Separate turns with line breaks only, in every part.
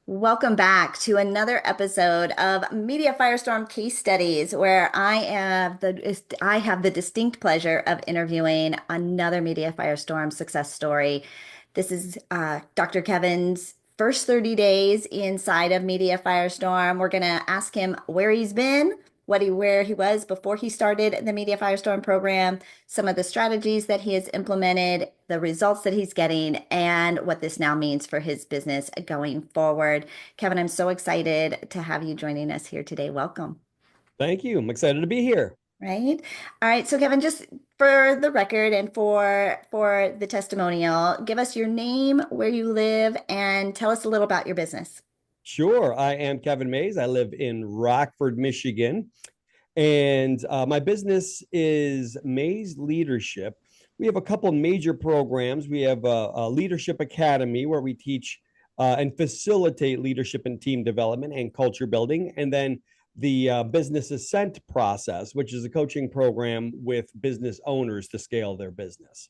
Welcome back to another episode of Media Firestorm Case Studies, where I have the distinct pleasure of interviewing another Media Firestorm success story. This is Dr. Kevin's first 30 days inside of Media Firestorm. We're gonna ask him where he's been, where he was before he started the Media Firestorm program, some of the strategies that he has implemented, the results that he's getting, and what this now means for his business going forward. Kevin, I'm so excited to have you joining us here today. Welcome.
Thank you. I'm excited to be here.
Right. All right. So Kevin, just for the record and for the testimonial, give us your name, where you live, and tell us a little about your business.
Sure. I am Kevin Mays. I live in Rockford, Michigan, and my business is Mays Leadership. We have a couple major programs. We have a leadership academy where we teach and facilitate leadership and team development and culture building. And then the business ascent process, which is a coaching program with business owners to scale their business.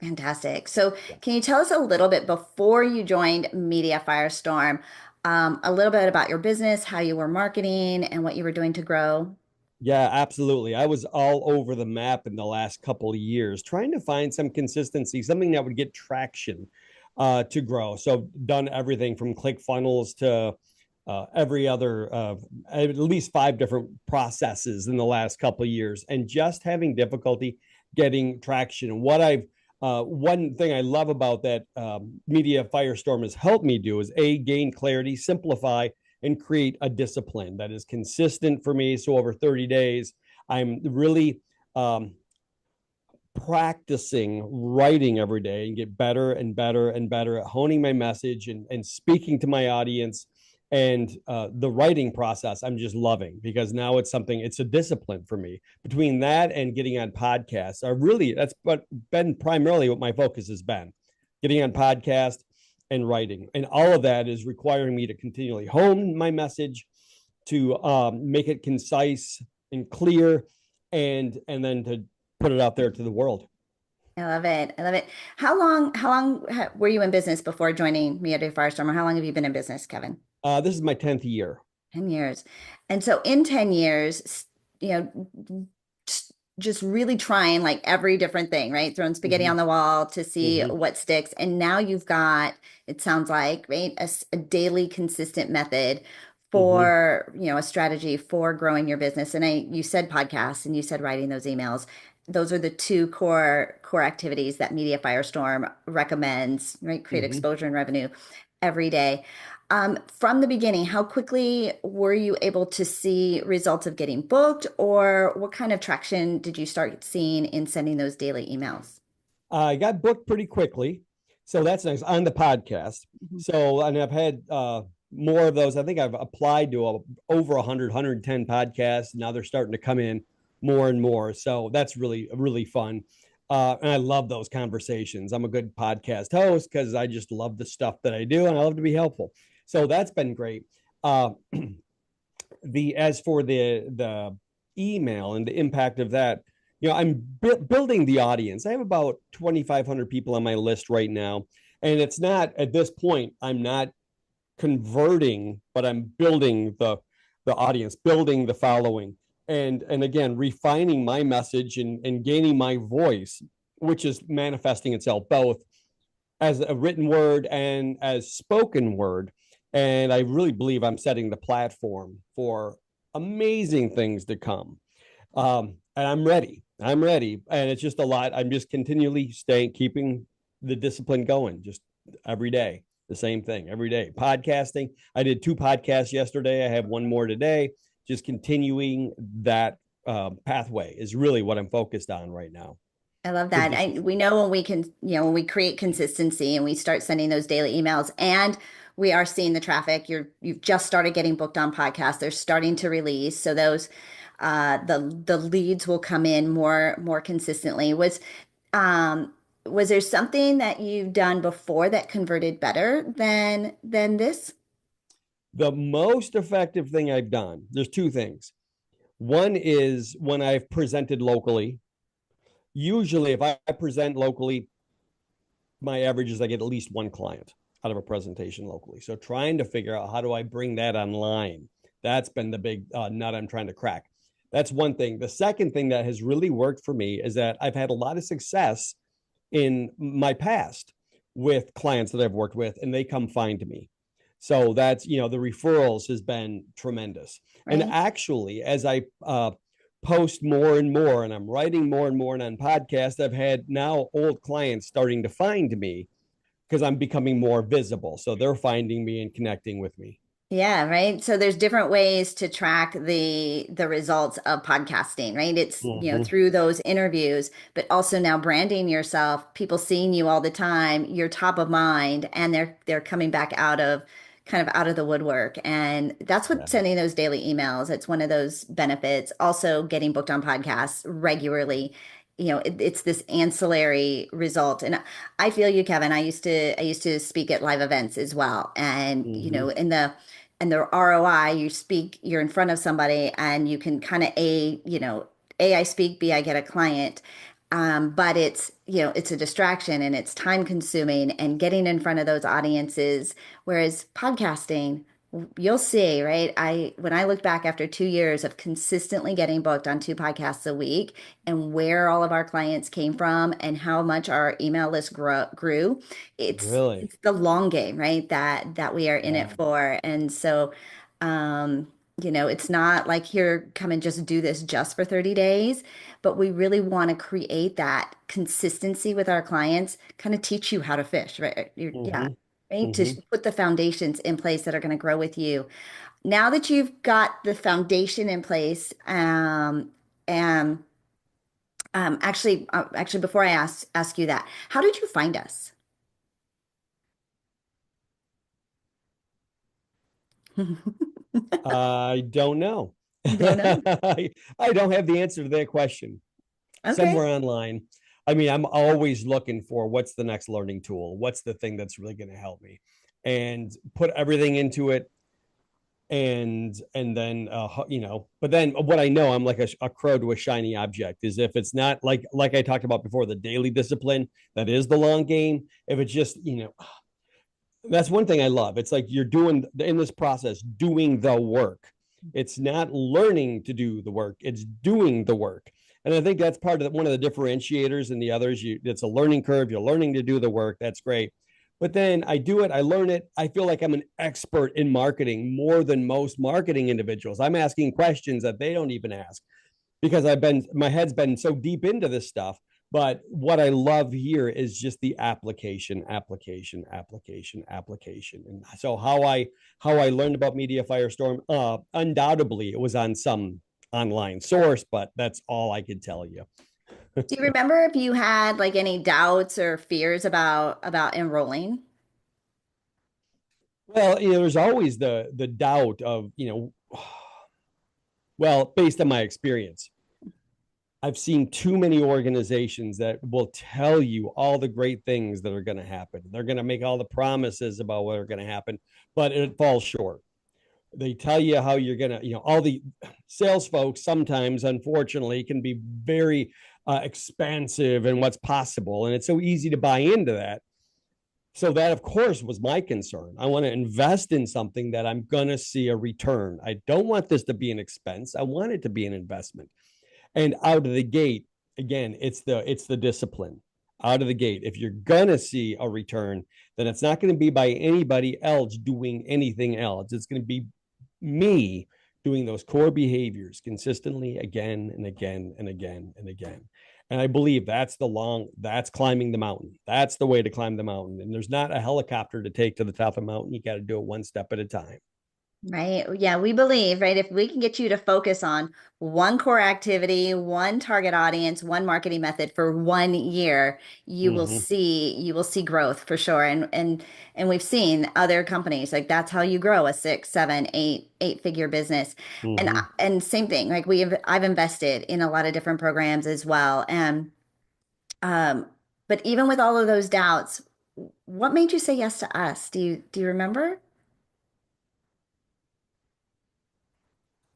Fantastic. So can you tell us a little bit before you joined Media Firestorm, a little bit about your business, how you were marketing, and what you were doing to grow?
Yeah, absolutely. I was all over the map in the last couple of years, trying to find some consistency, something that would get traction to grow. So, done everything from click funnels to every other, at least five different processes in the last couple of years, and just having difficulty getting traction. And one thing I love about that Media Firestorm has helped me do is gain clarity, simplify, and create a discipline that is consistent for me. So over 30 days, I'm really practicing writing every day and get better and better and better at honing my message and speaking to my audience. And the writing process, I'm just loving because now it's a discipline for me. Between that and getting on podcasts, that's been primarily what my focus has been getting on podcasts and writing. And all of that is requiring me to continually hone my message, to make it concise and clear, and then to put it out there to the world.
I love it. I love it. How long were you in business before joining Media Firestorm, or how long have you been in business, Kevin?
This is my 10th year.
10 years. And so in 10 years, you know, just really trying like every different thing, right? Throwing spaghetti
Mm-hmm.
on the wall to see
Mm-hmm.
what sticks. And now you've got, it sounds like, right, a daily consistent method
Mm-hmm.
for, a strategy for growing your business. And you said podcasts and you said writing those emails. Those are the two core activities that Media Firestorm recommends, right? Create
Mm-hmm.
exposure and revenue every day. From the beginning, how quickly were you able to see results of getting booked, or what kind of traction did you start seeing in sending those daily emails?
I got booked pretty quickly, so that's nice on the podcast.
Mhm.
So, and I've had more of those. I think I've applied to over 100, 110 podcasts. Now they're starting to come in more and more. So that's really, really fun. And I love those conversations. I'm a good podcast host because I just love the stuff that I do and I love to be helpful. So that's been great. Uh, the as for the email and the impact of that, I'm building the audience. I have about 2,500 people on my list right now, and it's not at this point. I'm not converting, but I'm building the audience, building the following, and again refining my message and gaining my voice, which is manifesting itself both as a written word and as spoken word. And I really believe I'm setting the platform for amazing things to come. And I'm ready. I'm ready. And it's just a lot. I'm just continually keeping the discipline going, just every day, the same thing every day. Podcasting. I did 2 podcasts yesterday. I have one more today. Just continuing that pathway is really what I'm focused on right now.
I love that.
Consistency.
We know when we can, when we create consistency and we start sending those daily emails and we are seeing the traffic, you've just started getting booked on podcasts. They're starting to release. So those the leads will come in more consistently. Was there something that you've done before that converted better than this?
The most effective thing I've done, there's 2 things. One is when I've presented locally. Usually, if I present locally, my average is I get at least one client. out of a presentation locally. So trying to figure out how do I bring that online? That's been the big nut I'm trying to crack. That's one thing. The second thing that has really worked for me is that I've had a lot of success in my past with clients that I've worked with, and they come find me. So that's, the referrals has been tremendous. And
right?
actually, as I post more and more, and I'm writing more and more on podcasts, I've had now old clients starting to find me because I'm becoming more visible. So they're finding me and connecting with me.
Yeah, right. So there's different ways to track the results of podcasting, right? It's,
Mm-hmm.
through those interviews, but also now branding yourself, people seeing you all the time, you're top of mind, and they're coming back out of the woodwork. And that's what
Yeah.
sending those daily emails. It's one of those benefits. Also getting booked on podcasts regularly. It's this ancillary result. And I feel you, Kevin. I used to speak at live events as well. And,
Mm-hmm.
in the ROI, you're in front of somebody and you can kind of A, I speak, B, I get a client. But it's a distraction and it's time consuming and getting in front of those audiences. Whereas podcasting, you'll see, right? When I look back after 2 years of consistently getting booked on two podcasts a week and where all of our clients came from and how much our email list grew, it's
Really?
it's the long game, right? That we are in it
Yeah.
for. And so, it's not like here, come and just do this just for 30 days, but we really want to create that consistency with our clients, kind of teach you how to fish, right? Yeah,
Mm-hmm.
right? To
Mm-hmm.
put the foundations in place that are going to grow with you. Now that you've got the foundation in place, and actually, before I ask you that, how did you find us?
I don't know.
Don't know.
I don't have the answer to that question.
Okay.
Somewhere online. I mean, I'm always looking for what's the next learning tool? What's the thing that's really going to help me? And put everything into it. And then but then what I know, I'm like a crow to a shiny object. Is if it's not like I talked about before, the daily discipline, that is the long game. If it's just, that's one thing I love. It's like you're doing in this process, doing the work. It's not learning to do the work, it's doing the work. And I think that's part of one of the differentiators and the others. It's a learning curve. You're learning to do the work. That's great. But then I do it, I learn it. I feel like I'm an expert in marketing more than most marketing individuals. I'm asking questions that they don't even ask because my head's been so deep into this stuff. But what I love here is just the application, application, application, application. And so how I learned about Media Firestorm, undoubtedly it was on some online source, but that's all I could tell you.
Do you remember if you had like any doubts or fears about enrolling?
Well, there's always the doubt of, well, based on my experience, I've seen too many organizations that will tell you all the great things that are going to happen. They're going to make all the promises about what are going to happen, but it falls short. They tell you how you're going to, all the sales folks sometimes, unfortunately, can be very expansive in what's possible. And it's so easy to buy into that. So that, of course, was my concern. I want to invest in something that I'm going to see a return. I don't want this to be an expense. I want it to be an investment. And out of the gate, again, it's the discipline. Out of the gate, if you're gonna see a return, then it's not going to be by anybody else doing anything else. It's going to be me doing those core behaviors consistently again and again and again and again. And I believe that's climbing the mountain. That's the way to climb the mountain. And there's not a helicopter to take to the top of the mountain. You got to do it one step at a time.
Right. Yeah, we believe, right? If we can get you to focus on one core activity, one target audience, one marketing method for 1 year, you will
Mm-hmm.
see growth for sure. And we've seen other companies like that's how you grow a 6, 7, 8 figure business. And
Mm-hmm.
and same thing, like I've invested in a lot of different programs as well. And um, but even with all of those doubts, what made you say yes to us? Do you remember?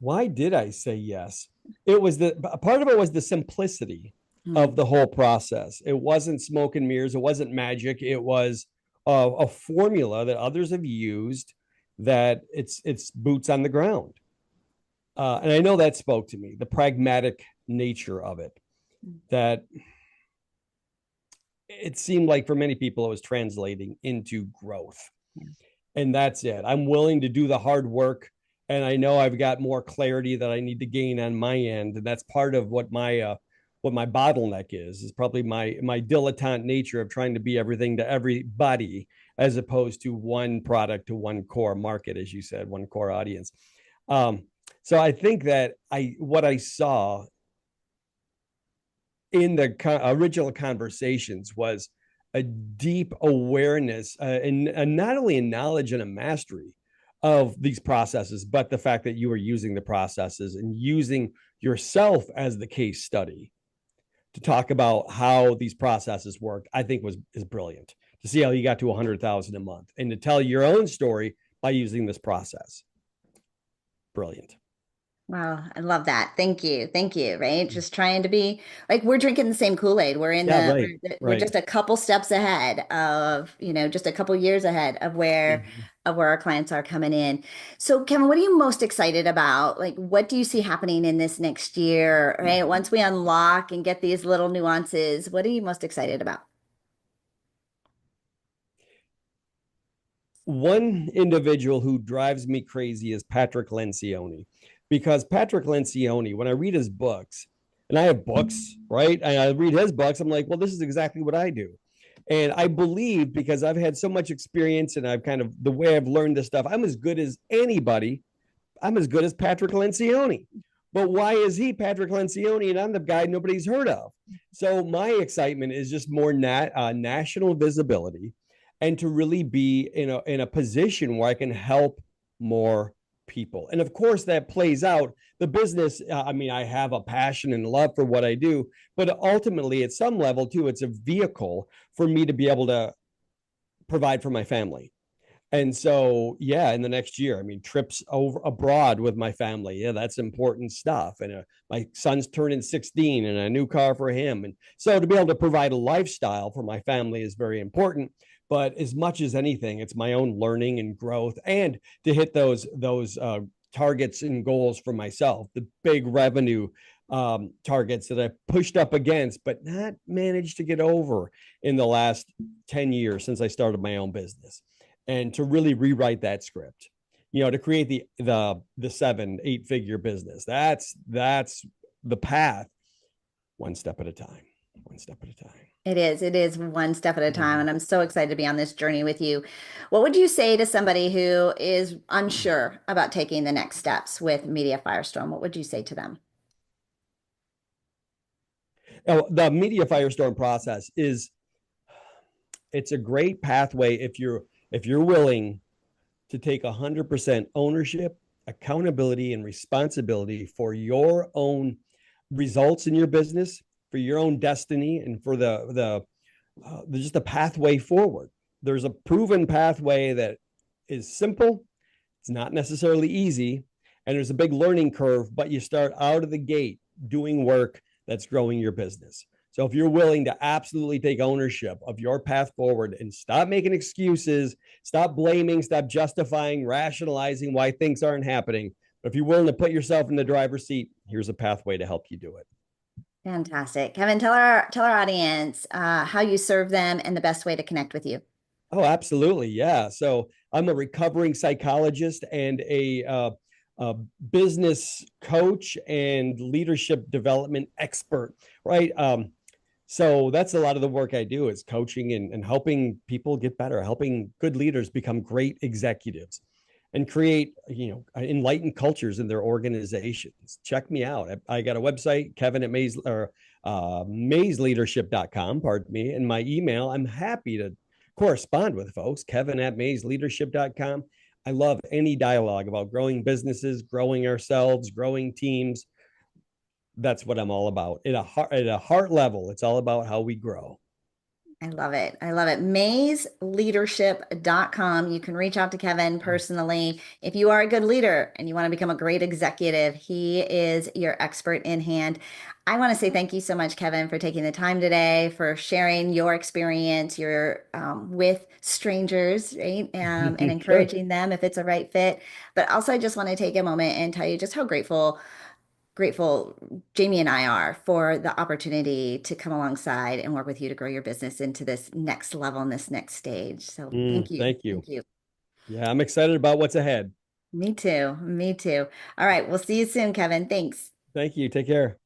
Why did I say yes? It was the part of it was the simplicity
Hmm.
of the whole process. It wasn't smoke and mirrors. It wasn't magic. It was, a formula that others have used that it's boots on the ground. And I know that spoke to me, the pragmatic nature of it, that it seemed like for many people it was translating into growth. And that's it. I'm willing to do the hard work. And I know I've got more clarity that I need to gain on my end. And that's part of what my bottleneck is probably my dilettante nature of trying to be everything to everybody, as opposed to one product to one core market, as you said, one core audience. Um, so I think that what I saw in the original conversations was a deep awareness and not only a knowledge and a mastery of these processes, but the fact that you are using the processes and using yourself as the case study to talk about how these processes work. I think is brilliant to see how you got to 100,000 a month and to tell your own story by using this process. Brilliant.
Wow, I love that. Thank you. Thank you. Right? Just trying to be like we're drinking the same Kool-Aid.
Yeah, right,
We're
right.
just a couple steps ahead of, just a couple years ahead
Mhm.
of where our clients are coming in. So, Kevin, what are you most excited about? Like what do you see happening in this next year, right? Once we unlock and get these little nuances, what are you most excited about?
One individual who drives me crazy is Patrick Lencioni, because Patrick Lencioni, when I read his books, and I have books, right? And I read his books, I'm like, well, this is exactly what I do. And I believe because I've had so much experience and I've kind of the way I've learned this stuff, I'm as good as anybody. I'm as good as Patrick Lencioni. But why is he Patrick Lencioni and I'm the guy nobody's heard of? So my excitement is just more national visibility and to really be in a position where I can help more people. And of course, that plays out the business. I mean, I have a passion and love for what I do, but ultimately, at some level, too, it's a vehicle for me to be able to provide for my family. And so, yeah, in the next year, I mean, trips over abroad with my family. Yeah, that's important stuff. And my son's turning 16 and a new car for him. And so to be able to provide a lifestyle for my family is very important. But as much as anything, it's my own learning and growth and to hit those targets and goals for myself, the big revenue targets that I pushed up against, but not managed to get over in the last 10 years since I started my own business, and to really rewrite that script, to create the 7 8 figure business. That's the path, one step at a time, one step at a time.
It is one step at a time,
Mhm.
and I'm so excited to be on this journey with you. What would you say to somebody who is unsure about taking the next steps with Media Firestorm? What would you say to them?
The media firestorm process is it's a great pathway if you're willing to take 100% ownership, accountability, and responsibility for your own results in your business, for your own destiny, and for the just a pathway forward. There's a proven pathway that is simple. It's not necessarily easy, and there's a big learning curve, but you start out of the gate doing work that's growing your business. So if you're willing to absolutely take ownership of your path forward and stop making excuses, stop blaming, stop justifying, rationalizing why things aren't happening, but if you're willing to put yourself in the driver's seat, here's a pathway to help you do it.
Fantastic. Kevin, tell our audience how you serve them and the best way to connect with you.
Oh, absolutely. Yeah. So I'm a recovering psychologist and a business coach and leadership development expert, right? So that's a lot of the work I do is coaching and helping people get better, helping good leaders become great executives and create, enlightened cultures in their organizations. Check me out. I got a website, Kevin at Mays or maysleadership.com, pardon me, and my email. I'm happy to correspond with folks, Kevin at maysleadership.com. I love any dialogue about growing businesses, growing ourselves, growing teams. That's what I'm all about. At a heart level, it's all about how we grow.
I love it. I love it. maysleadership.com. You can reach out to Kevin personally. If you are a good leader and you want to become a great executive, he is your expert in hand. I want to say thank you so much, Kevin, for taking the time today, for sharing your experience, your with strangers, right? And
Sure.
encouraging them if it's a right fit. But also, I just want to take a moment and tell you just how grateful Jamie and I are for the opportunity to come alongside and work with you to grow your business into this next level and this next stage. So thank you.
Thank you.
Thank you.
Yeah, I'm excited about what's ahead.
Me too. Me too. All right. We'll see you soon, Kevin. Thanks.
Thank you. Take care.